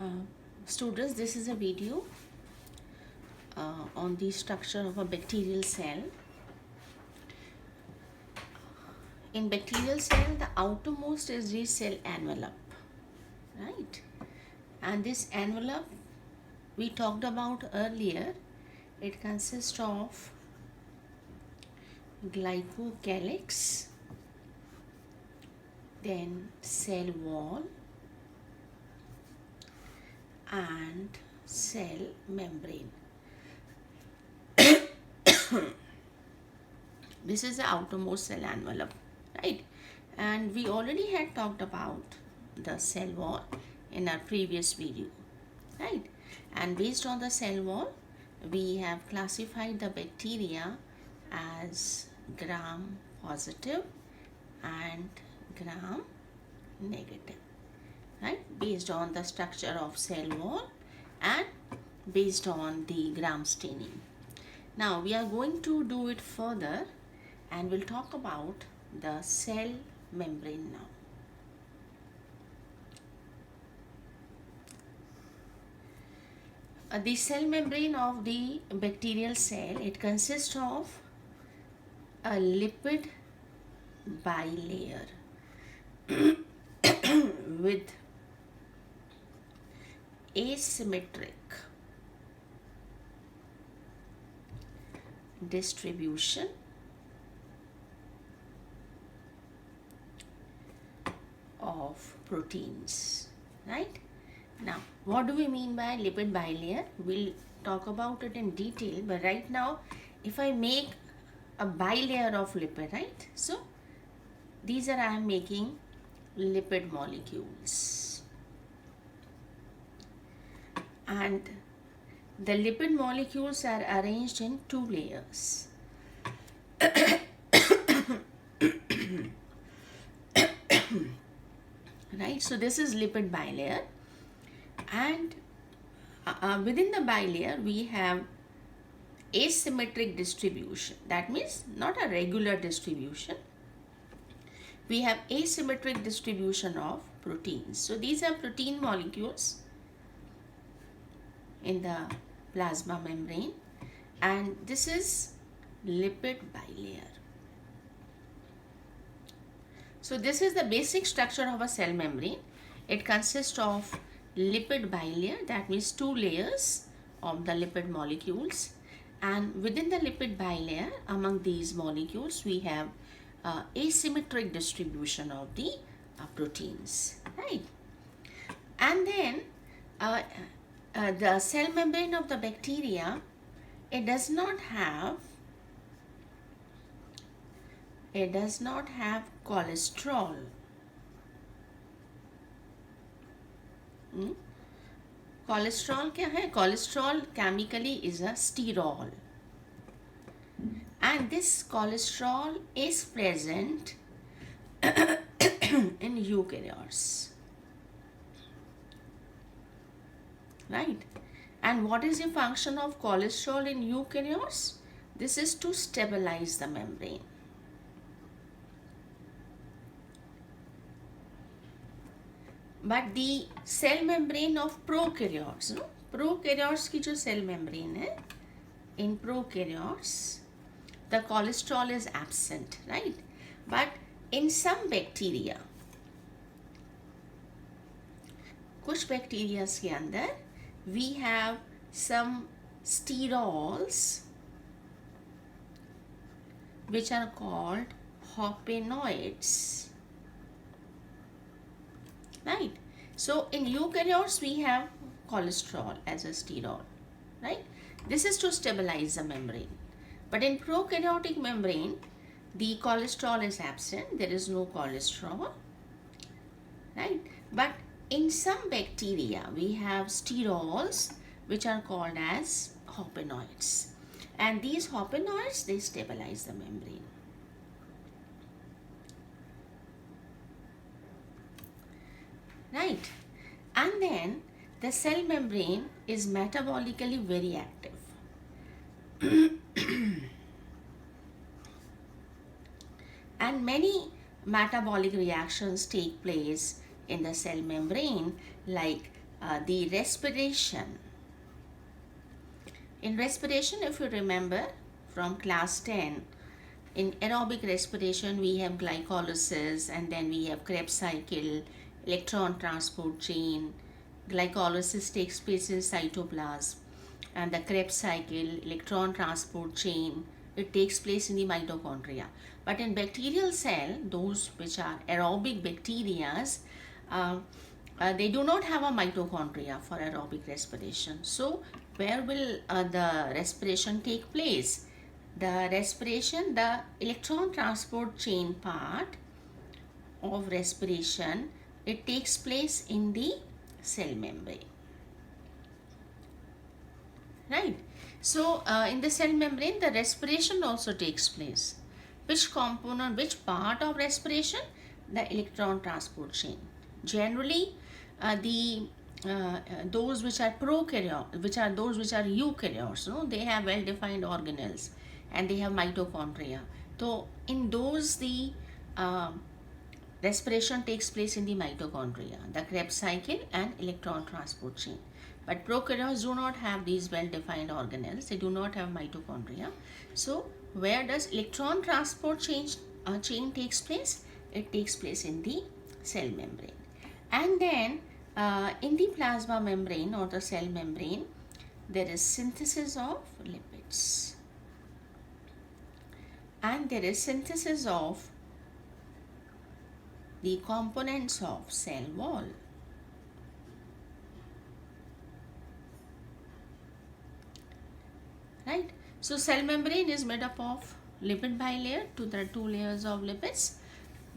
Uh, Students, this is a video on the structure of a bacterial cell. In bacterial cell, the outermost is the cell envelope, right? And this envelope we talked about earlier. It consists of glycocalyx, then cell wall, and cell membrane. This is the outermost cell envelope, right? And we already had talked about the cell wall in our previous video, right? And based on the cell wall, we have classified the bacteria as gram positive and gram negative, right? Based on the structure of cell wall and based on the gram staining. Now we are going to do it further and we'll talk about the cell membrane now. The cell membrane of the bacterial cell, it consists of a lipid bilayer with asymmetric distribution of proteins, right? Now, what do we mean by lipid bilayer? We'll talk about it in detail, but right now, if I make a bilayer of lipid, right? So, these are I am making lipid molecules. And the lipid molecules are arranged in two layers. Right, so this is lipid bilayer, and within the bilayer we have asymmetric distribution. That means not a regular distribution. We have asymmetric distribution of proteins. So these are protein molecules in the plasma membrane, and this is lipid bilayer. So this is the basic structure of a cell membrane. It consists of lipid bilayer, that means two layers of the lipid molecules, and within the lipid bilayer, among these molecules we have asymmetric distribution of the proteins, right? And then the cell membrane of the bacteria, it does not have cholesterol. Cholesterol क्या है? Cholesterol chemically is a sterol, and this cholesterol is present in eukaryotes, right? And what is the function of cholesterol in eukaryotes? This is to stabilize the membrane. But the cell membrane of prokaryotes, no? Prokaryotes की जो cell membrane है, in prokaryotes, the cholesterol is absent, right? But in some bacteria, कुछ bacteria के अंदर, we have some sterols which are called hopenoids. Right? So in eukaryotes we have cholesterol as a sterol, right? This is to stabilize the membrane. But in prokaryotic membrane, the cholesterol is absent. There is no cholesterol, right? But in some bacteria we have sterols which are called as hopenoids, and these hopenoids, they stabilize the membrane. Right? And then the cell membrane is metabolically very active. And many metabolic reactions take place in the cell membrane, like the respiration. In respiration, if you remember from class 10, in aerobic respiration we have glycolysis, and then we have Krebs cycle, electron transport chain. Glycolysis takes place in cytoplasm, and the Krebs cycle, electron transport chain, it takes place in the mitochondria. But in bacterial cell, those which are aerobic bacteria, they do not have a mitochondria for aerobic respiration. So where will the respiration take place? The respiration, the electron transport chain part of respiration, it takes place in the cell membrane. Right? So in the cell membrane, the respiration also takes place. Which component, which part of respiration? The electron transport chain. Generally, those which are prokaryotes, which are those which are eukaryotes, they have well-defined organelles and they have mitochondria. So in those, the respiration takes place in the mitochondria, the Krebs cycle and electron transport chain. But prokaryotes do not have these well-defined organelles. They do not have mitochondria. So where does electron transport chain takes place? It takes place in the cell membrane. And then in the plasma membrane or the cell membrane, there is synthesis of lipids. And there is synthesis of the components of cell wall. Right? So cell membrane is made up of lipid bilayer. There are two layers of lipids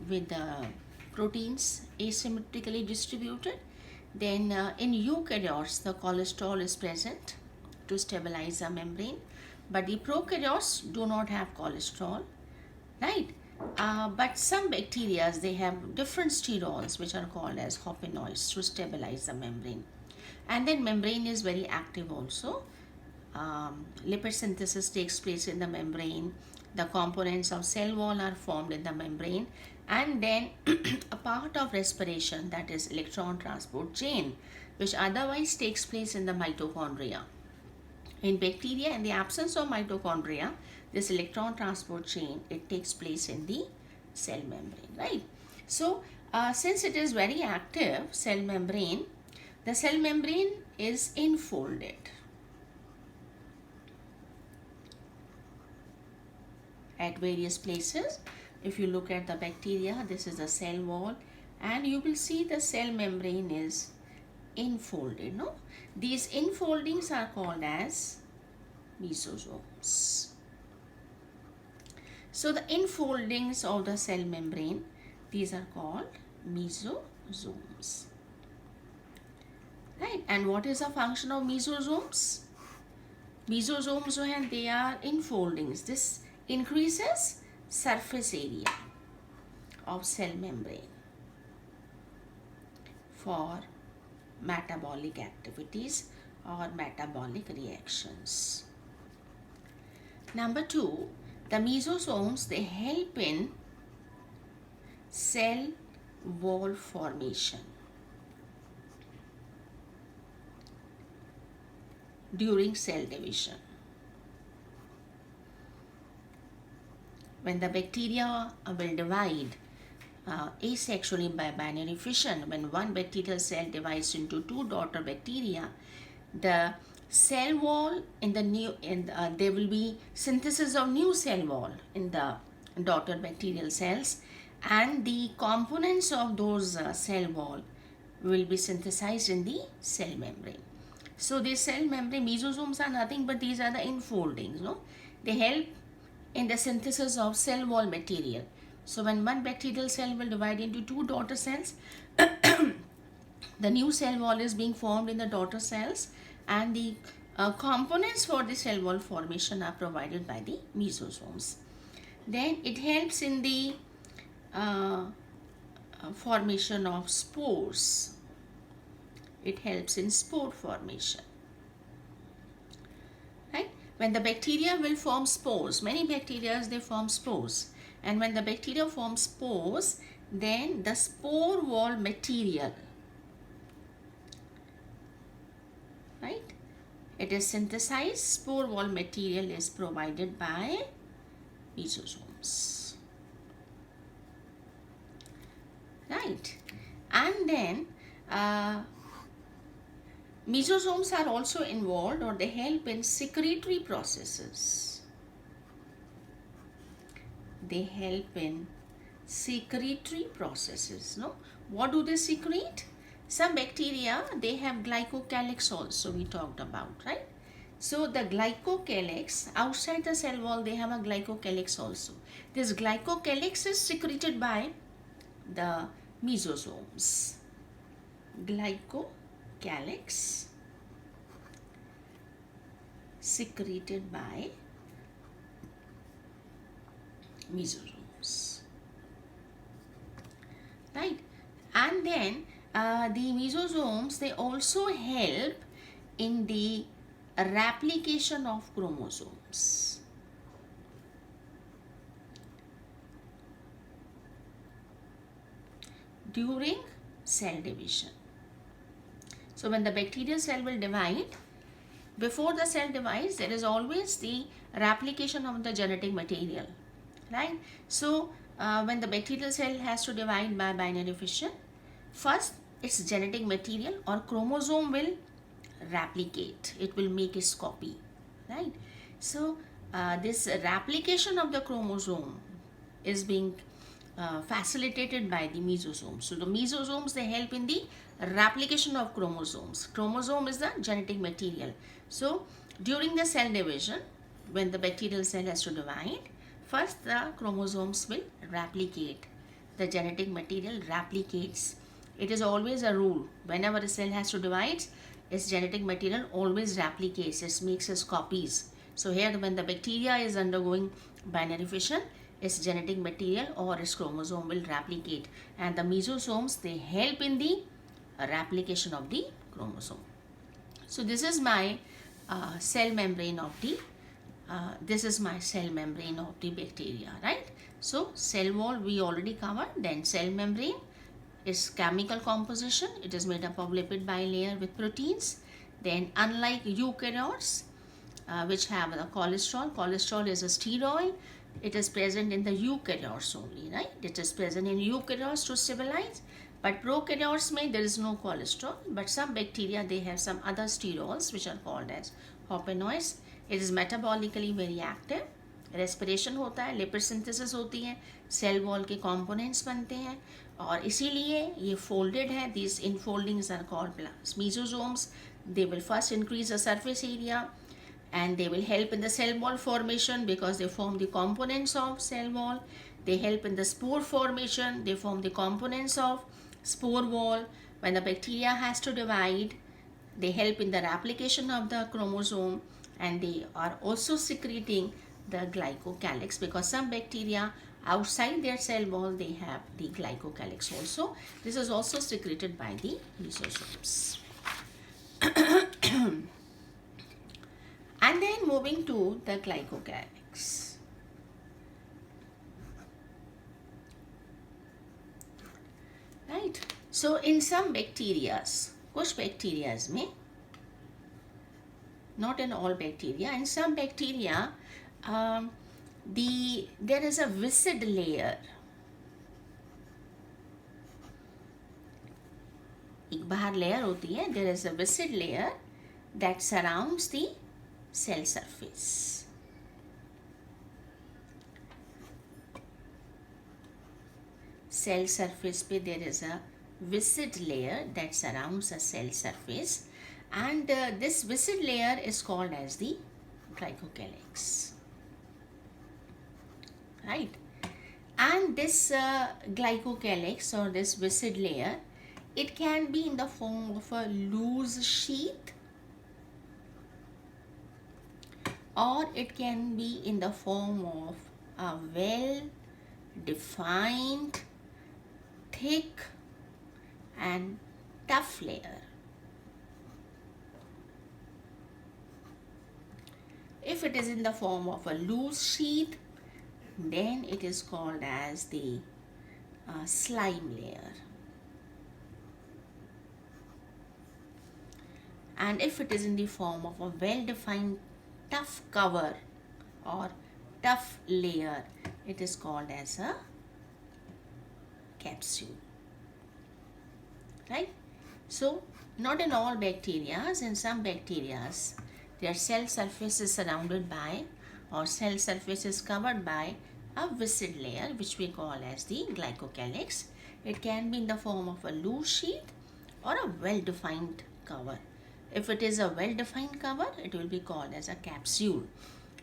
with the proteins asymmetrically distributed. Then in eukaryotes, the cholesterol is present to stabilize the membrane, but the prokaryotes do not have cholesterol, right? But some bacteria, they have different sterols which are called as hopenoids to stabilize the membrane. And then membrane is very active also. Lipid synthesis takes place in the membrane. The components of cell wall are formed in the membrane, and then a part of respiration, that is electron transport chain, which otherwise takes place in the mitochondria. In bacteria, in the absence of mitochondria, this electron transport chain, it takes place in the cell membrane, right? So since it is very active, cell membrane, the cell membrane is enfolded. At various places, if you look at the bacteria, this is the cell wall, and you will see the cell membrane is enfolded. No, these enfoldings are called as mesosomes. So the enfoldings of the cell membrane, these are called mesosomes. Right? And what is the function of mesosomes? Mesosomes, they are enfoldings. This increases surface area of cell membrane for metabolic activities or metabolic reactions. Number 2, the mesosomes, they help in cell wall formation during cell division. When the bacteria will divide asexually by binary fission, when one bacterial cell divides into two daughter bacteria, the cell wall in the there will be synthesis of new cell wall in the daughter bacterial cells, and the components of those cell wall will be synthesized in the cell membrane. So these cell membrane mesosomes are nothing but these are the enfoldings. They help in the synthesis of cell wall material. So when one bacterial cell will divide into two daughter cells, the new cell wall is being formed in the daughter cells, and the components for the cell wall formation are provided by the mesosomes. Then it helps in the formation of spores. It helps in spore formation. Right? When the bacteria will form spores, many bacteria, they form spores. And when the bacteria form spores, then the spore wall material right? It is synthesized. Spore wall material is provided by mesosomes, right? And then mesosomes are also involved, or they help in secretory processes. They help in secretory processes. No, what do they secrete? Some bacteria, they have glycocalyx also, we talked about, right? So the glycocalyx, outside the cell wall, they have a glycocalyx also. This glycocalyx is secreted by the mesosomes. Glycocalyx secreted by mesosomes, right? And then the mesosomes, they also help in the replication of chromosomes. During cell division. So when the bacterial cell will divide, before the cell divides, there is always the replication of the genetic material, right? So when the bacterial cell has to divide by binary fission, first its genetic material or chromosome will replicate. It will make its copy, right? So this replication of the chromosome is being facilitated by the mesosomes. So the mesosomes, they help in the replication of chromosomes. Chromosome is the genetic material. So during the cell division, when the bacterial cell has to divide, first the chromosomes will replicate. The genetic material replicates. It is always a rule. Whenever a cell has to divide, its genetic material always replicates. It makes its copies. So here, when the bacteria is undergoing binary fission, its genetic material or its chromosome will replicate, and the mesosomes, they help in the replication of the chromosome. So this is my cell membrane of the bacteria, right? So cell wall we already covered. Then cell membrane is chemical composition. It is made up of lipid bilayer with proteins. Then unlike eukaryotes, which have the cholesterol is a steroid. It is present in the eukaryotes only, right? It is present in eukaryotes to stabilize. But prokaryotes there is no cholesterol. But some bacteria, they have some other sterols which are called as hopenoids. It is metabolically very active. Respiration होता है, lipid synthesis होती है, cell wall के components बनते हैं, और इसीलिए ये फोल्डेड है. These infoldings are called mesosomes. They will first increase the surface area, and they will help in the cell wall formation because they form the components of cell wall. They help in the spore formation. They form the components of spore wall. When the bacteria has to divide, they help in the replication of the chromosome, and they are also secreting the glycocalyx, because some bacteria outside their cell wall, they have the glycocalyx also. This is also secreted by the mesosomes. And then moving to the glycocalyx. Right. So in some bacteria, कुछ bacteria में, not in all bacteria, in some bacteria, there is a viscid layer. एक बाहर layer होती है. There is a viscid layer that surrounds the cell surface. Cell surface पे there is a viscid layer that surrounds the cell surface, and this viscid layer is called as the glycocalyx. Right? And this glycocalyx, or this viscid layer, it can be in the form of a loose sheath, or it can be in the form of a well-defined, thick and tough layer. If it is in the form of a loose sheath, then it is called as the slime layer. and if it is in the form of a well-defined tough cover or tough layer, it is called as a capsule, right? So not in all bacterias, in some bacterias their cell surface is surrounded by, or cell surface is covered by, a viscid layer which we call as the glycocalyx. It can be in the form of a loose sheath or a well-defined cover. If it is a well-defined cover, it will be called as a capsule.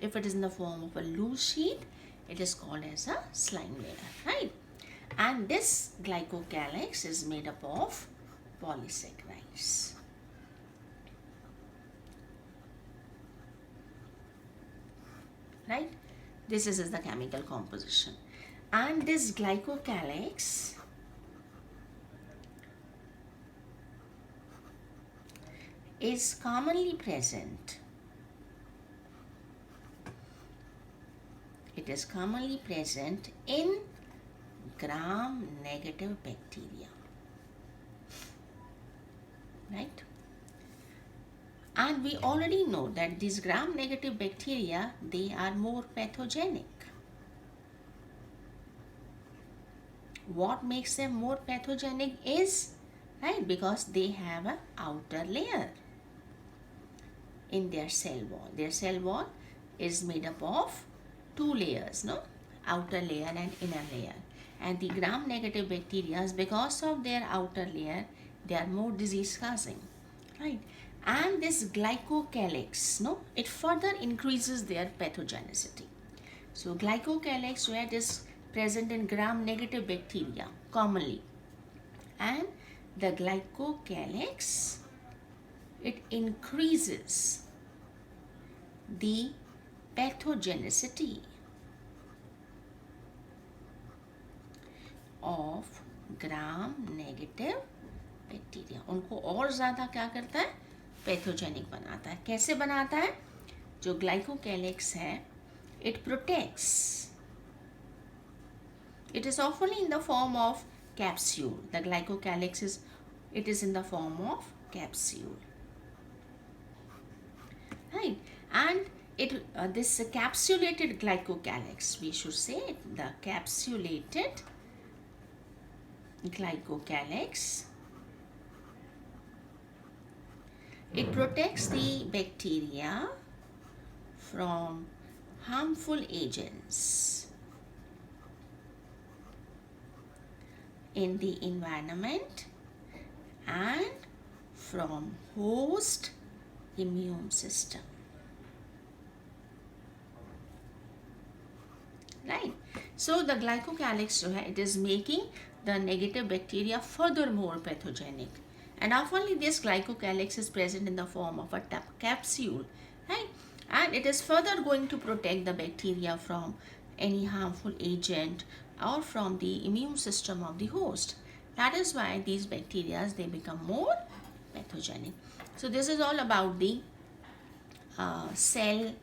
If it is in the form of a loose sheath, it is called as a slime layer, right? And this glycocalyx is made up of polysaccharides. Right? This is the chemical composition. And this glycocalyx is commonly present. It is commonly present in gram-negative bacteria, right? And we already know that these gram-negative bacteria, they are more pathogenic. What makes them more pathogenic is, right, because they have an outer layer in their cell wall. Their cell wall is made up of two layers, no? Outer layer and inner layer. And the gram-negative bacteria, because of their outer layer, they are more disease causing, right? And this glycocalyx, no, it further increases their pathogenicity. So glycocalyx, where it is present in gram-negative bacteria commonly, and the glycocalyx, it increases the pathogenicity of gram-negative bacteria. उनको और ज़्यादा क्या करता है, pathogenic बनाता है. कैसे बनाता है? जो ग्लाइकोकैलिक्स है, it protects. It is often in the form of capsule. The glycocalyx is, it is in the form of capsule, right? And it this capsulated glycocalyx, we should say the capsulated glycocalyx, it protects the bacteria from harmful agents in the environment and from host immune system, right? So the glycocalyx, it is making the negative bacteria furthermore pathogenic. And oftenly this glycocalyx is present in the form of a capsule, right? And it is further going to protect the bacteria from any harmful agent or from the immune system of the host. That is why these bacteria, they become more pathogenic. So this is all about the cell.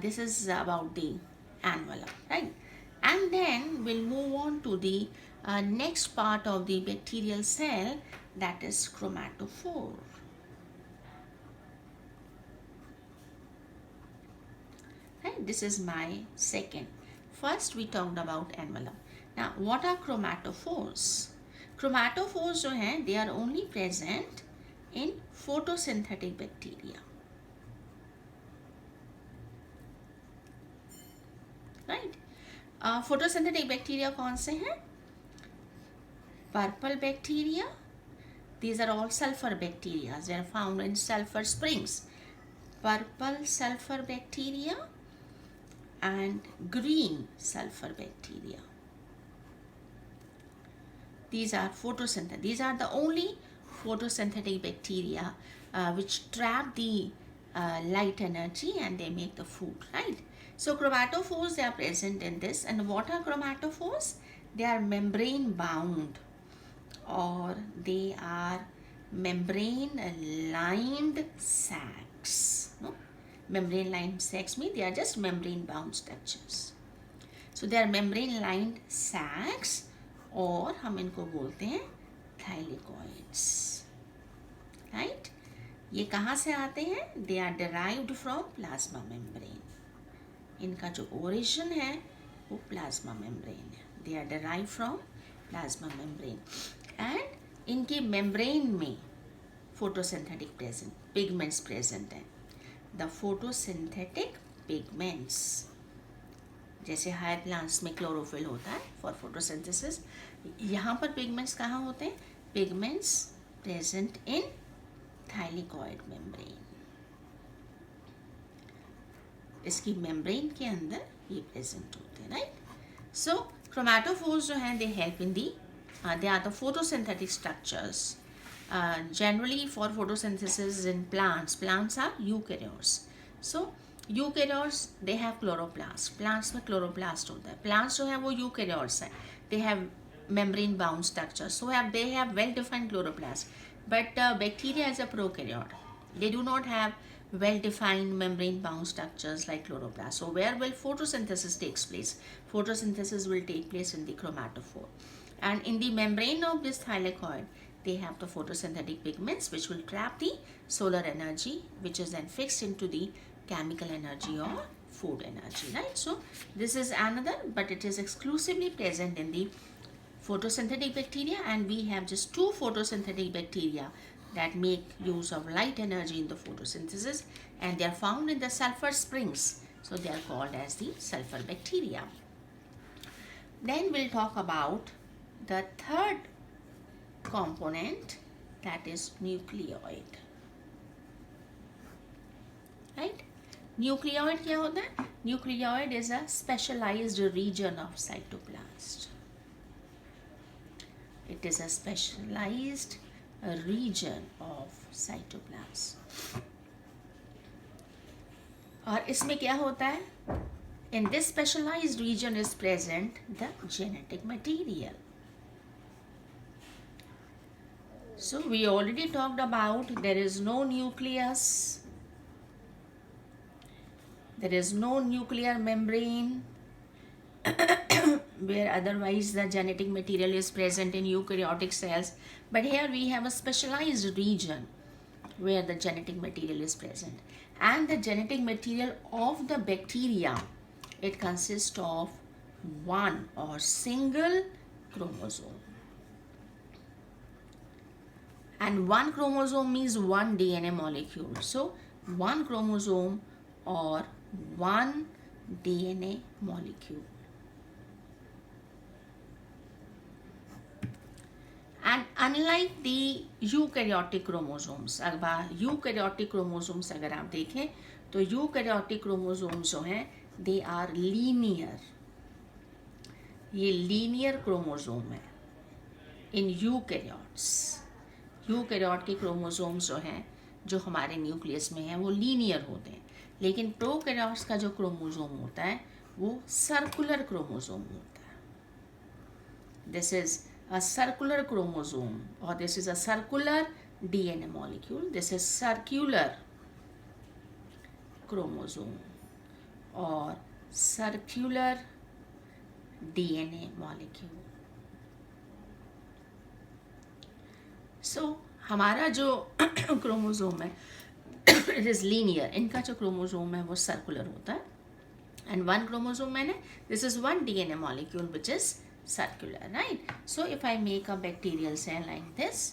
This is about the envelope, right? And then we'll move on to the next part of the bacterial cell, that is chromatophore. Right? This is my second. First we talked about envelope. Now what are chromatophores? Chromatophores जो हैं, they are only present in photosynthetic bacteria, right? Photosynthetic bacteria कौन से हैं? Purple bacteria. These are all sulfur bacteria. They are found in sulfur springs. Purple sulfur bacteria and green sulfur bacteria. These are photosynthetic. These are the only photosynthetic bacteria which trap the light energy and they make the food, right? So chromatophores, they are present in this. And what are chromatophores? They are membrane bound, or they are membrane lined sacs. No? Membrane lined sacs mean they are just membrane bound structures. So they are membrane lined sacs, और हम इनको बोलते हैं thylakoids, right? ये कहाँ से आते हैं? They are derived from plasma membrane. इनका जो ओरिजिन है वो प्लाज्मा मेम्ब्रेन है। They are derive from plasma membrane and इनके मेम्ब्रेन में फोटोसिंथेटिक प्रेजेंट पिगमेंट्स प्रेजेंट हैं। द फोटोसिंथेटिक पिगमेंट्स, जैसे हायर प्लांट्स में क्लोरोफिल होता है फॉर फोटोसिंथेसिस, यहाँ पर पिगमेंट्स कहाँ होते हैं? Pigments present in thylakoid membrane. इसकी मेम्ब्रेन के अंदर ये प्रेजेंट होते हैं, राइट। सो क्रोमैटोफोर्स जो हैं, they help in the they are the photosynthetic structures generally for photosynthesis in plants are eukaryotes. So eukaryotes, they have chloroplast. plants में chloroplast होता है। plants जो है वो eukaryotes हैं, they have membrane bound structure, so they have well defined chloroplast. But bacteria is a prokaryote, they do not have well defined membrane bound structures like chloroplast. So where will photosynthesis takes place? Photosynthesis will take place in the chromatophore, and in the membrane of this thylakoid they have the photosynthetic pigments which will trap the solar energy, which is then fixed into the chemical energy or food energy, right? So this is another, but it is exclusively present in the photosynthetic bacteria, and we have just two photosynthetic bacteria that make use of light energy in the photosynthesis, and they are found in the sulfur springs, so they are called as the sulfur bacteria. Then we'll talk about the third component, that is nucleoid, right? Nucleoid क्या होता है? Nucleoid is a specialized region of cytoplast. It is a specialized region of cytoplast. और इसमें क्या होता है? In this specialized region is present the genetic material. So we already talked about there is no nucleus, there is no nuclear membrane where otherwise the genetic material is present in eukaryotic cells, but here we have a specialized region where the genetic material is present, and the genetic material of the bacteria, it consists of one or single chromosome. And one chromosome means one DNA molecule. So one chromosome or one DNA molecule. And unlike the eukaryotic chromosomes, अगर eukaryotic chromosomes अगर आप देखें तो eukaryotic chromosomes जो हैं they are linear. ये linear chromosome है in eukaryotes. Eukaryote के क्रोमोसोम्स जो हैं, जो हमारे न्यूक्लियस में हैं, वो लीनियर होते हैं, लेकिन प्रोकैरियोट्स का जो क्रोमोसोम होता है वो सर्कुलर क्रोमोसोम होता है। This is a circular chromosome और this is a circular DNA molecule. This is circular chromosome और सर्कुलर डीएनए मॉलिक्यूल। सो हमारा जो क्रोमोसोम है इट इज़ लीनियर, इनका जो क्रोमोसोम है वो सर्कुलर होता है, एंड वन क्रोमोसोम मैंने this is one DNA molecule which is circular, right. So if I make a bacterial cell like this,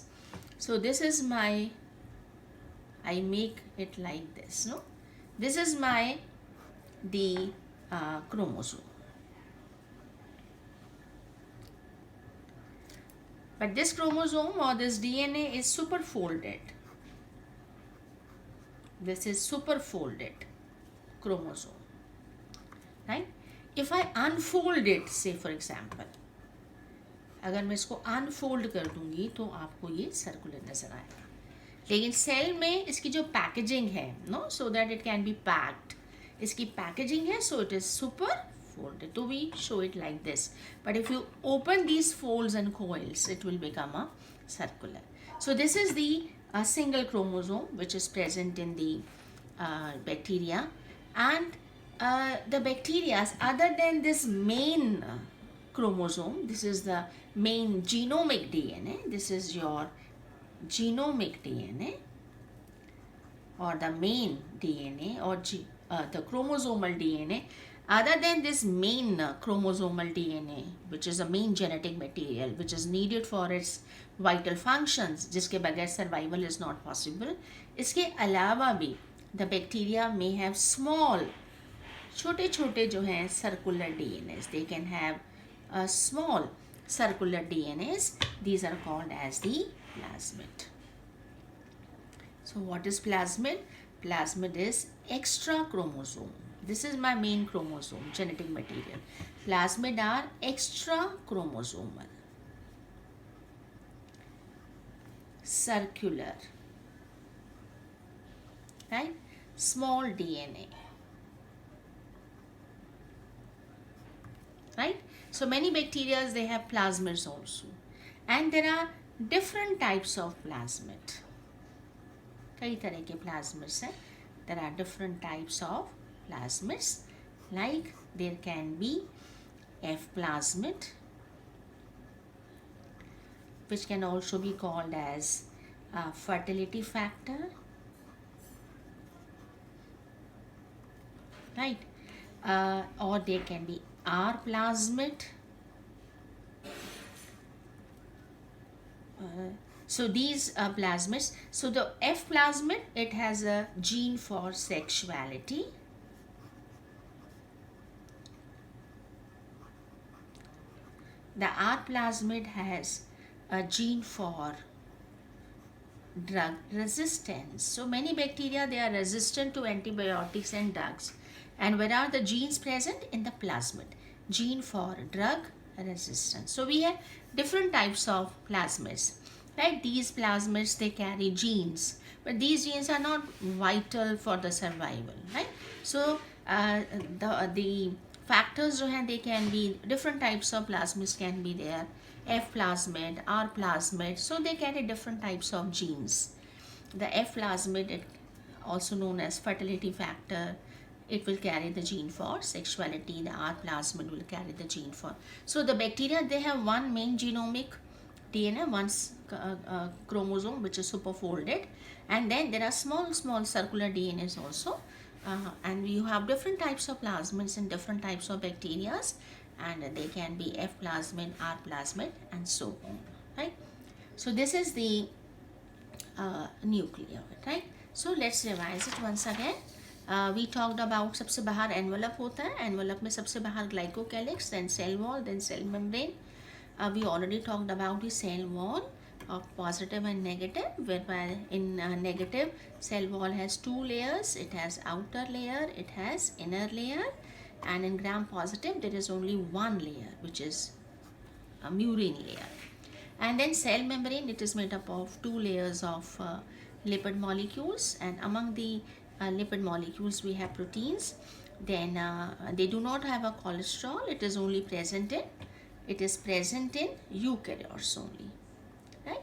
so this is my, I make it like this, no, this is my the chromosome. But this chromosome or this DNA is superfolded. This is superfolded chromosome, right? If I unfold it, say for example, अगर मैं इसको unfold कर दूंगी तो आपको ये circular नजर आएगा, लेकिन सेल में इसकी जो पैकेजिंग है, no, so that it can be packed, इसकी पैकेजिंग है, so it is superfolded. So we show it like this. But if you open these folds and coils, it will become a circular. So this is the single chromosome which is present in the bacteria, and the bacteria, other than this main chromosome, this is the main genomic DNA, this is your genomic DNA, or the main DNA or the chromosomal DNA, other than this main chromosomal DNA, which is a main genetic material which is needed for its vital functions, जिसके बगैर survival is not possible, इसके अलावा भी the bacteria may have small, छोटे छोटे जो हैं circular DNAs. They can have a small circular DNAs. These are called as the plasmid. So what is plasmid? Plasmid is extra chromosome. This is my main chromosome, genetic material. Plasmid are extra chromosomal, circular, right? Small DNA, right? So many bacteria, they have plasmids also, and there are different types of plasmid. कई तरह के plasmids हैं. There are different types of plasmids, like there can be F plasmid, which can also be called as fertility factor, right? Or there can be R plasmid. So these plasmids, so the F plasmid, it has a gene for sexuality. The R plasmid has a gene for drug resistance. So many bacteria, they are resistant to antibiotics and drugs. And where are the genes present? In the plasmid. Gene for drug resistance. So we have different types of plasmids, right? These plasmids, they carry genes, but these genes are not vital for the survival, right? So the factors जो हैं, they can be different types of plasmids can be there. F plasmid, R plasmid, so they carry different types of genes. The F plasmid, it also known as fertility factor, it will carry the gene for sexuality. The R plasmid will carry the gene for. So the bacteria, they have one main genomic DNA, one chromosome which is superfolded, and then there are small circular DNAs also, and you have different types of plasmids and different types of bacteria, and they can be F plasmid, R plasmid, and so on, right? So this is the nucleus, right? So let's revise it once again. We talked about सबसे बाहर envelope होता है, envelope में सबसे बाहर glycocalyx, then cell wall, then cell membrane. We already talked about the cell wall of positive and negative, whereby in negative, cell wall has two layers. It has outer layer, it has inner layer, and in gram positive there is only one layer, which is a murine layer. And then cell membrane, it is made up of two layers of lipid molecules, and among the lipid molecules we have proteins. Then they do not have a cholesterol. It is only present in eukaryotes only, right?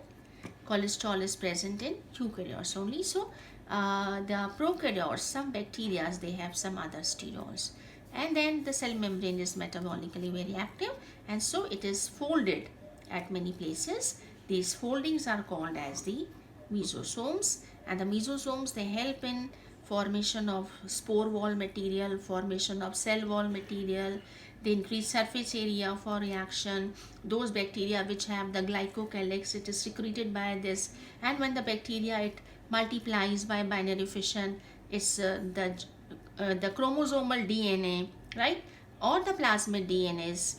Cholesterol is present in eukaryotes only. So the prokaryotes, some bacteria, they have some other sterols. And then the cell membrane is metabolically very active, and so it is folded at many places. These foldings are called as the mesosomes, and the mesosomes, they help in formation of spore wall material, formation of cell wall material. They increase surface area for reaction. Those bacteria which have the glycocalyx, it is secreted by this, and when the bacteria, it multiplies by binary fission, it's the chromosomal DNA, right, or the plasmid DNAs.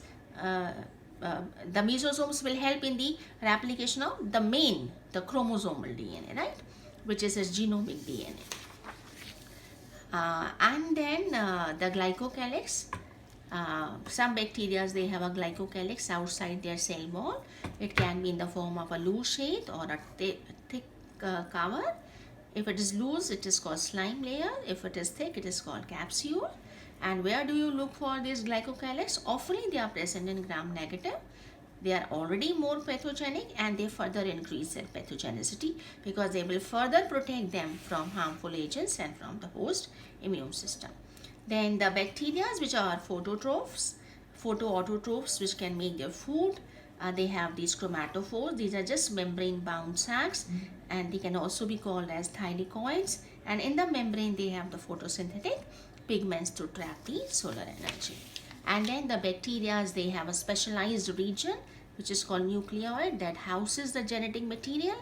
The mesosomes will help in the replication of the chromosomal DNA, right, which is its genomic DNA. And then the glycocalyx, some bacteria, they have a glycocalyx outside their cell wall. It can be in the form of a loose sheath or a thick cover. If it is loose, it is called slime layer. If it is thick, it is called capsule. And where do you look for these glycocalyx? Often they are present in gram negative. They are already more pathogenic, and they further increase their pathogenicity because they will further protect them from harmful agents and from the host immune system. Then the bacteria which are phototrophs, photoautotrophs, which can make their food, They have these chromatophores. These are just membrane bound sacs, and they can also be called as thylakoids, and in the membrane they have the photosynthetic pigments to trap the solar energy. And then the bacteria, they have a specialized region which is called nucleoid that houses the genetic material.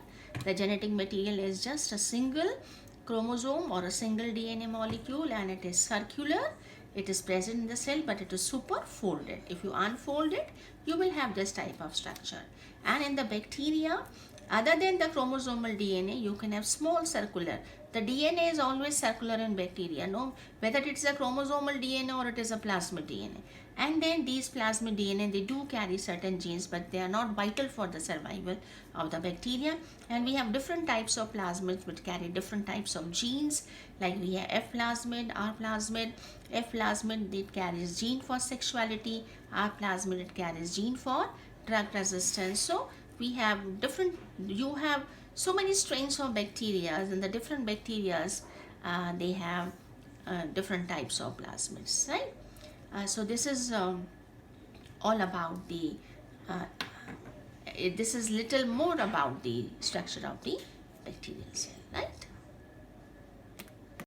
The genetic material is just a single chromosome or a single DNA molecule, and it is circular. It is present in the cell, but it is super folded. If you unfold it, you will have this type of structure. And in the bacteria, other than the chromosomal DNA, you can have small circular. The DNA is always circular in bacteria, no, whether it is a chromosomal DNA or it is a plasmid DNA. And then these plasmid DNA, they do carry certain genes, but they are not vital for the survival of the bacteria. And we have different types of plasmids which carry different types of genes. Like we have F plasmid, R plasmid. F plasmid, it carries gene for sexuality. R plasmid, it carries gene for drug resistance. So we have different, you have so many strains of bacteria, and the different bacteria they have different types of plasmids, right? So this is all about the this is little more about the structure of the bacterial cell, right?